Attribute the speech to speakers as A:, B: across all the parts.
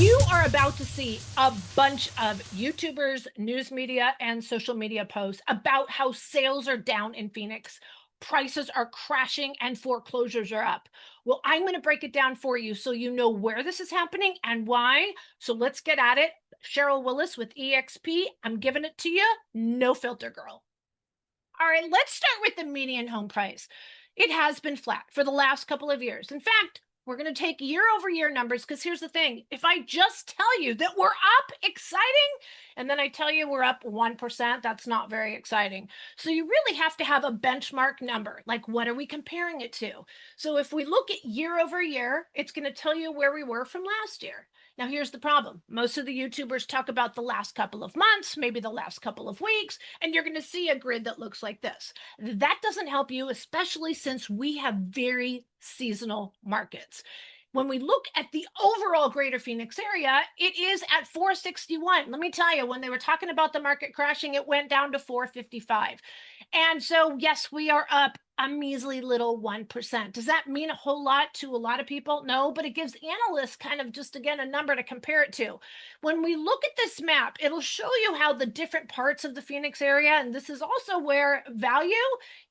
A: You are about to see a bunch of YouTubers, news media, and social media posts about how sales are down in Phoenix, prices are crashing, and foreclosures are up. Well, I'm going to break it down for you so you know where this is happening and why. So let's get at it. Cheryl Willis with EXP. I'm giving it to you. No filter, girl. All right, let's start with the median home price. It has been flat for the last couple of years. In fact, we're going to take year over year numbers because here's the thing. If I just tell you that we're up, exciting, and then I tell you we're up 1%, that's not very exciting. So you really have to have a benchmark number. Like, what are we comparing it to? So if we look at year over year, it's going to tell you where we were from last year. Now, here's the problem. Most of the YouTubers talk about the last couple of months, maybe the last couple of weeks, and you're going to see a grid that looks like this. That doesn't help you, especially since we have very seasonal markets. When we look at the overall greater Phoenix area, it is at 461. Let me tell you, when they were talking about the market crashing, it went down to 455. And so, yes, we are up a measly little 1%. Does that mean a whole lot to a lot of people? No, but it gives analysts kind of just, again, a number to compare it to. When we look at this map, it'll show you how the different parts of the Phoenix area, and this is also where value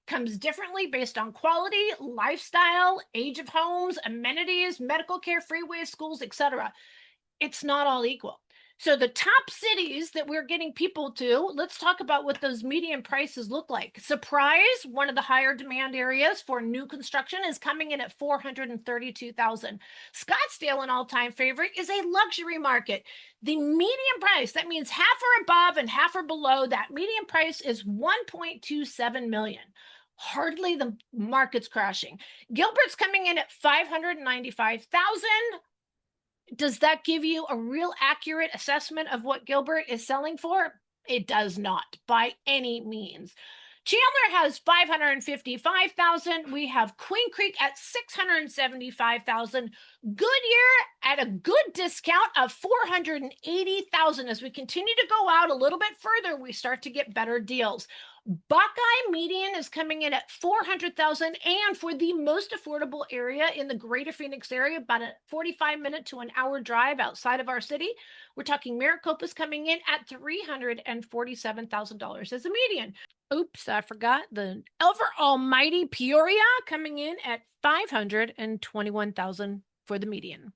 A: comes differently based on quality, lifestyle, age of homes, amenities, medical care, freeways, schools, etc. It's not all equal. So the top cities that we're getting people to, let's talk about what those median prices look like. Surprise, one of the higher demand areas for new construction is coming in at 432,000. Scottsdale, an all-time favorite, is a luxury market. The median price, that means half are above and half are below, that median price is 1.27 million. Hardly the market's crashing. Gilbert's coming in at 595,000. Does that give you a real accurate assessment of what Gilbert is selling for? It does not by any means. Chandler has 555,000. We have Queen Creek at 675,000. Goodyear at a good discount of 480,000. As we continue to go out a little bit further, we start to get better deals. Buckeye median is coming in at 400,000, and for the most affordable area in the greater Phoenix area, about a 45-minute to an hour drive outside of our city, we're talking Maricopa's coming in at $347,000 as a median. Oops, I forgot the Ever Almighty Peoria coming in at 521,000 for the median.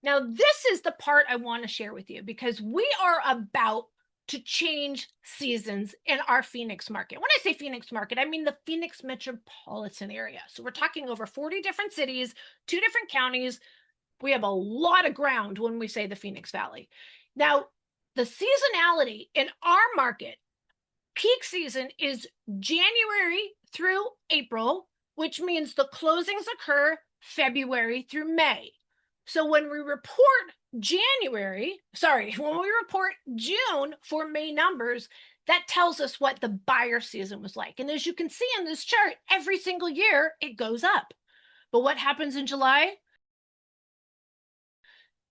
A: Now, this is the part I want to share with you because we are about to change seasons in our Phoenix market. When I say Phoenix market, I mean the Phoenix metropolitan area. So we're talking over 40 different cities, 2 different counties. We have a lot of ground when we say the Phoenix Valley. Now, the seasonality in our market, peak season is January through April, which means the closings occur February through May. So when we report when we report June for May numbers, that tells us what the buyer season was like. And as you can see in this chart, every single year it goes up. But what happens in July?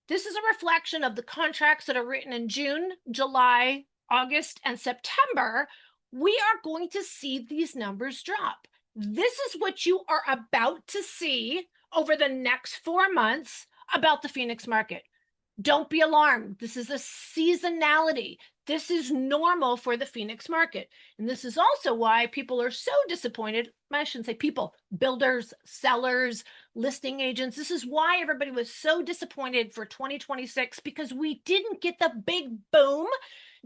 A: This is a reflection of the contracts that are written in June, July, August, and September. We are going to see these numbers drop. This is what you are about to see over the next 4 months about the Phoenix market. Don't be alarmed. This is a seasonality. This is normal for the Phoenix market. And this is also why people are so disappointed. I shouldn't say people, builders, sellers, listing agents. This is why everybody was so disappointed for 2026 because we didn't get the big boom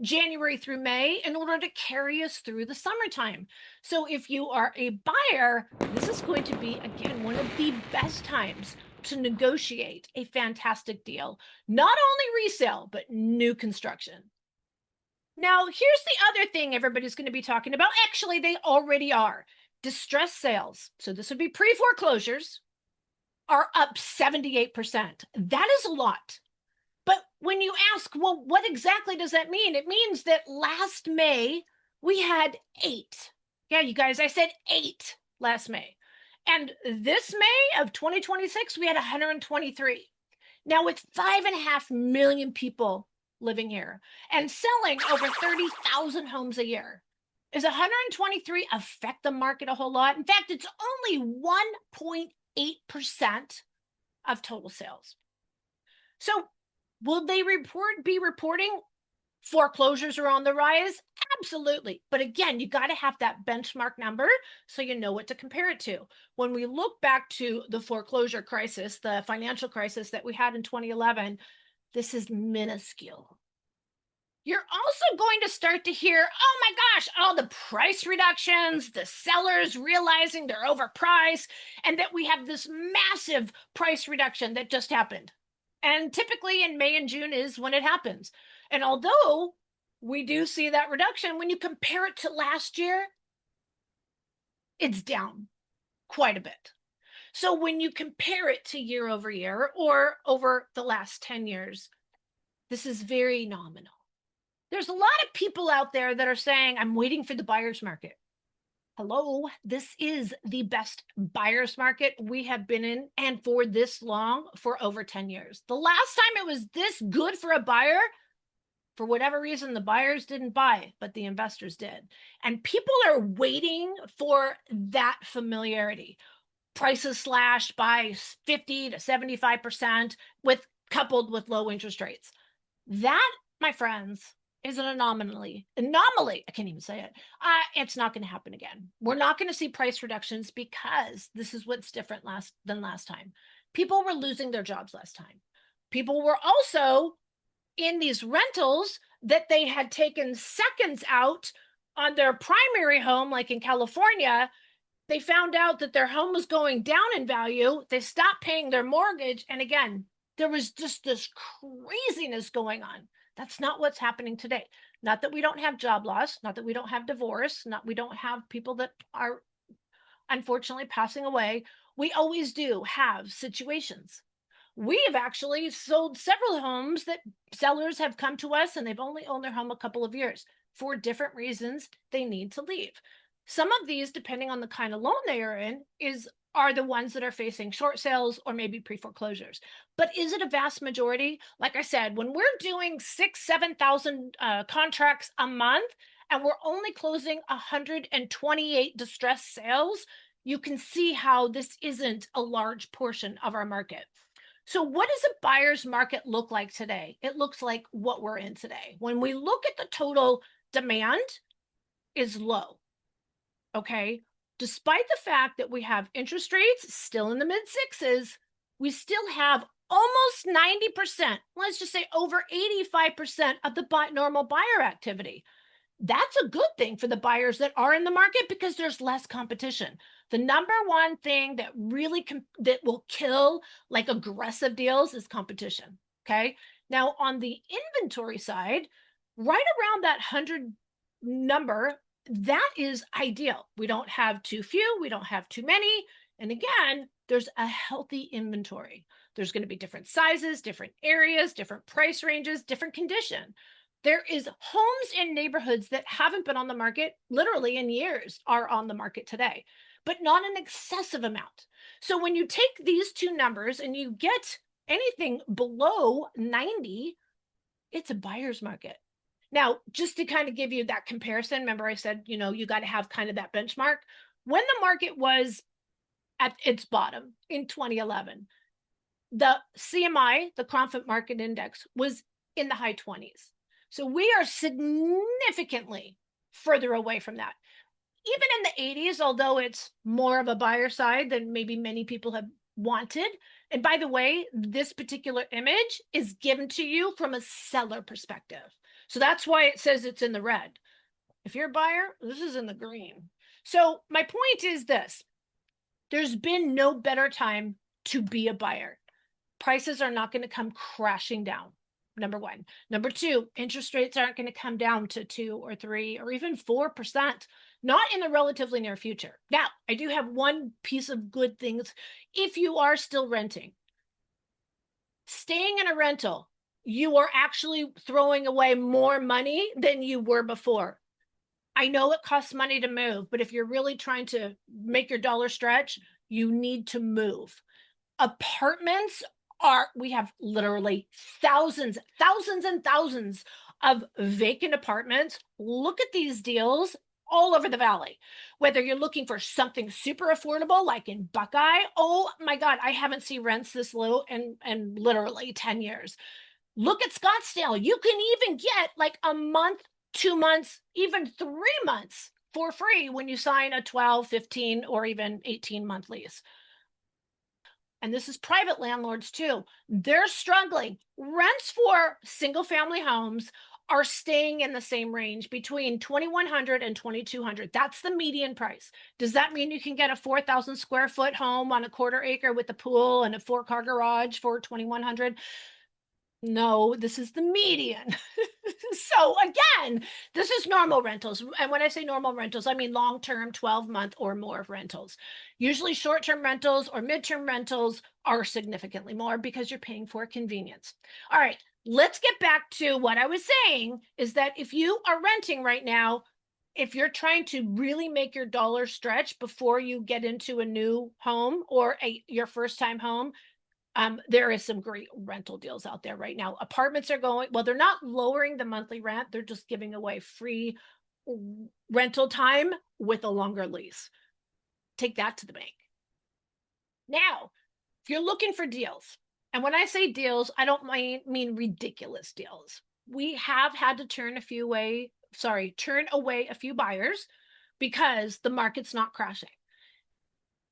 A: January through May in order to carry us through the summertime. So if you are a buyer, this is going to be, again, one of the best times to negotiate a fantastic deal. Not only resale, but new construction. Now, here's the other thing everybody's going to be talking about. Actually, they already are. Distressed sales. So this would be pre-foreclosures are up 78%. That is a lot. But when you ask, well, what exactly does that mean? It means that last May, we had 8. Yeah, you guys, I said 8 last May. And this May of 2026, we had 123. Now, with 5.5 million people living here and selling over 30,000 homes a year, does 123 affect the market a whole lot? In fact, it's only 1.8% of total sales. So will they be reporting foreclosures are on the rise? Absolutely. But again, you got to have that benchmark number so you know what to compare it to. When we look back to the foreclosure crisis, the financial crisis that we had in 2011, this is minuscule. You're also going to start to hear, oh my gosh, all the price reductions, the sellers realizing they're overpriced, and that we have this massive price reduction that just happened. And typically in May and June is when it happens. And although we do see that reduction, when you compare it to last year, it's down quite a bit. So when you compare it to year over year or over the last 10 years, this is very nominal. There's a lot of people out there that are saying, I'm waiting for the buyer's market. Hello, this is the best buyer's market we have been in, and for this long, for over 10 years. The last time it was this good for a buyer, for whatever reason, the buyers didn't buy, but the investors did. And people are waiting for that familiarity. Prices slashed by 50 to 75% coupled with low interest rates. That, my friends, is an anomaly. I can't even say it. It's not going to happen again. We're not going to see price reductions because this is what's different than last time. People were losing their jobs last time. People were also in these rentals that they had taken seconds out on their primary home, like in California. They found out that their home was going down in value. They stopped paying their mortgage. And again, there was just this craziness going on. That's not what's happening today. Not that we don't have job loss, not that we don't have divorce, not we don't have people that are unfortunately passing away. We always do have situations. We have actually sold several homes that sellers have come to us and they've only owned their home a couple of years. For different reasons, they need to leave. Some of these, depending on the kind of loan they are in, are the ones that are facing short sales or maybe pre-foreclosures. But is it a vast majority? Like I said, when we're doing 7,000 contracts a month and we're only closing 128 distressed sales, you can see how this isn't a large portion of our market. So what does a buyer's market look like today? It looks like what we're in today. When we look at the total demand is low. Okay. Despite the fact that we have interest rates still in the mid sixes, we still have almost 90%, let's just say over 85% of the normal buyer activity. That's a good thing for the buyers that are in the market because there's less competition. The number one thing that really that will kill like aggressive deals is competition. Okay. Now on the inventory side, right around that 100 number, that is ideal. We don't have too few, we don't have too many. And again, there's a healthy inventory. There's going to be different sizes, different areas, different price ranges, different condition. There is homes in neighborhoods that haven't been on the market literally in years are on the market today, but not an excessive amount. So when you take these two numbers and you get anything below 90, it's a buyer's market. Now, just to kind of give you that comparison, remember I said, you got to have kind of that benchmark. When the market was at its bottom in 2011, the CMI, the Confident Market Index, was in the high 20s. So we are significantly further away from that. Even in the 80s, although it's more of a buyer side than maybe many people have wanted. And by the way, this particular image is given to you from a seller perspective. So that's why it says it's in the red. If you're a buyer, this is in the green. So my point is this. There's been no better time to be a buyer. Prices are not going to come crashing down. Number one. Number two, interest rates aren't going to come down to 2 or 3 or even 4%, not in the relatively near future. Now, I do have one piece of good things. If you are still renting, staying in a rental, you are actually throwing away more money than you were before. I know it costs money to move, but if you're really trying to make your dollar stretch, you need to move. Apartments we have literally thousands and thousands of vacant apartments. Look at these deals. all over the valley. Whether you're looking for something super affordable, like in Buckeye, oh my God, I haven't seen rents this low in literally 10 years. Look at Scottsdale. You can even get like a month, 2 months, even 3 months for free when you sign a 12, 15, or even 18-month lease. And this is private landlords too. They're struggling. Rents for single family homes are staying in the same range between 2,100 and 2,200. That's the median price. Does that mean you can get a 4,000 square foot home on a quarter acre with a pool and a 4-car garage for 2,100? No, this is the median. So again, this is normal rentals. And when I say normal rentals, I mean long-term, 12-month or more rentals. Usually short-term rentals or mid-term rentals are significantly more because you're paying for convenience. All right, let's get back to what I was saying is that if you are renting right now, if you're trying to really make your dollar stretch before you get into a new home or your first time home, there is some great rental deals out there right now. Apartments are going, well, they're not lowering the monthly rent. They're just giving away free rental time with a longer lease. Take that to the bank. Now, if you're looking for deals, and when I say deals, I don't mean ridiculous deals. We have had to turn away a few buyers because the market's not crashing.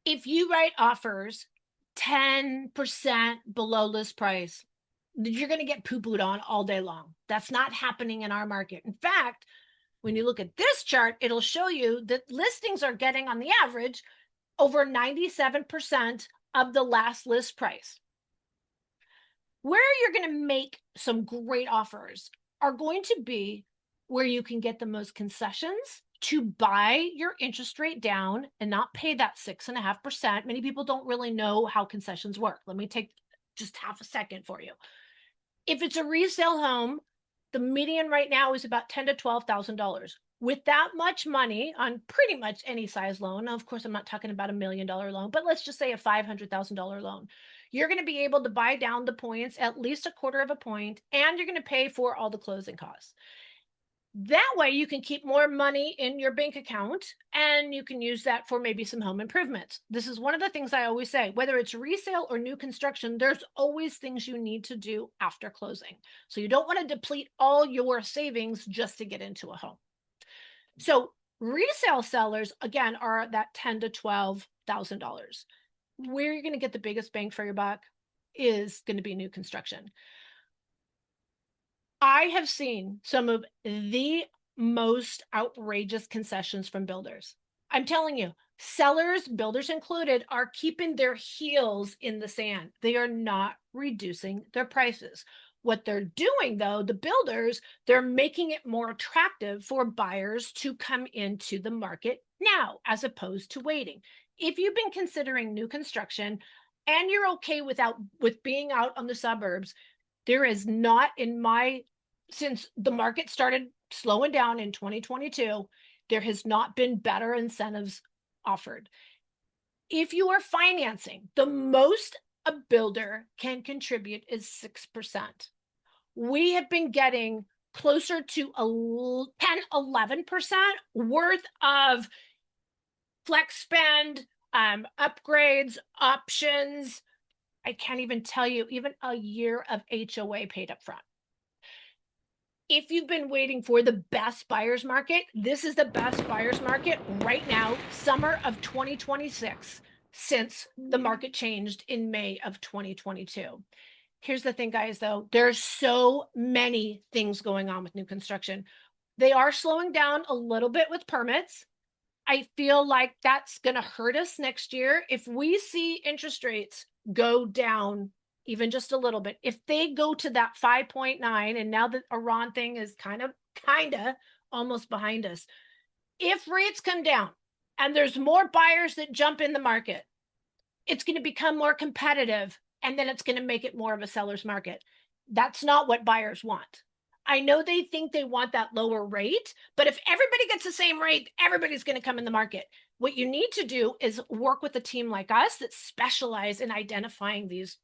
A: If you write offers 10% below list price, you're going to get poo-pooed on all day long. That's not happening in our market. In fact, when you look at this chart, it'll show you that listings are getting on the average over 97% of the last list price. Where you're going to make some great offers are going to be where you can get the most concessions to buy your interest rate down and not pay that 6.5%. Many people don't really know how concessions work. Let me take just half a second for you. If it's a resale home, the median right now is about $10,000 to $12,000. With that much money on pretty much any size loan, now, of course, I'm not talking about $1 million loan, but let's just say a $500,000 loan. You're going to be able to buy down the points at least 1/4 of a point, and you're going to pay for all the closing costs. That way you can keep more money in your bank account and you can use that for maybe some home improvements. This is one of the things I always say, whether it's resale or new construction, there's always things you need to do after closing. So you don't want to deplete all your savings just to get into a home. So resale sellers, again, are that $10,000 to $12,000. Where you're going to get the biggest bang for your buck is going to be new construction. I have seen some of the most outrageous concessions from builders. I'm telling you, sellers, builders included, are keeping their heels in the sand. They are not reducing their prices. What they're doing, though, the builders, they're making it more attractive for buyers to come into the market now, as opposed to waiting. If you've been considering new construction and you're okay with being out on the suburbs, there is not since the market started slowing down in 2022, there has not been better incentives offered. If you are financing, the most a builder can contribute is 6%. We have been getting closer to 10, 11% worth of flex spend, upgrades, options. I can't even tell you, even a year of HOA paid up front. If you've been waiting for the best buyer's market, this is the best buyer's market right now, summer of 2026, since the market changed in May of 2022. Here's the thing, guys, though. There's so many things going on with new construction. They are slowing down a little bit with permits. I feel like that's going to hurt us next year. If we see interest rates go down even just a little bit, if they go to that 5.9, and now that Iran thing is kind of almost behind us, if rates come down and there's more buyers that jump in the market, it's going to become more competitive, and then it's going to make it more of a seller's market. That's not what buyers want. I know they think they want that lower rate, but if everybody gets the same rate, everybody's going to come in the market. What you need to do is work with a team like us that specialize in identifying these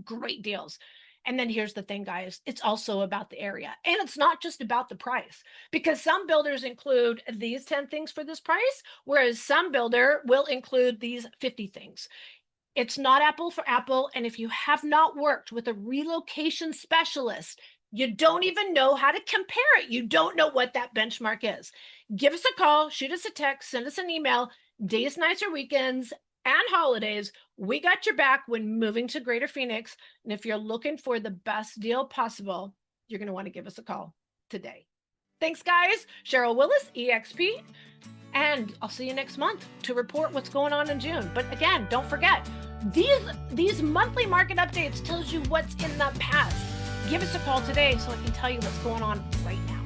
A: great deals. And then here's the thing, guys, it's also about the area. And it's not just about the price, because some builders include these 10 things for this price, whereas some builder will include these 50 things. It's not apple for apple. And if you have not worked with a relocation specialist, you don't even know how to compare it. You don't know what that benchmark is. Give us a call, shoot us a text, send us an email. Days, nights, or weekends, and holidays, we got your back when moving to Greater Phoenix. And if you're looking for the best deal possible, you're going to want to give us a call today. Thanks, guys. Cheryl Willis, EXP. And I'll see you next month to report what's going on in June. But again, don't forget, these monthly market updates tells you what's in the past. Give us a call today so I can tell you what's going on right now.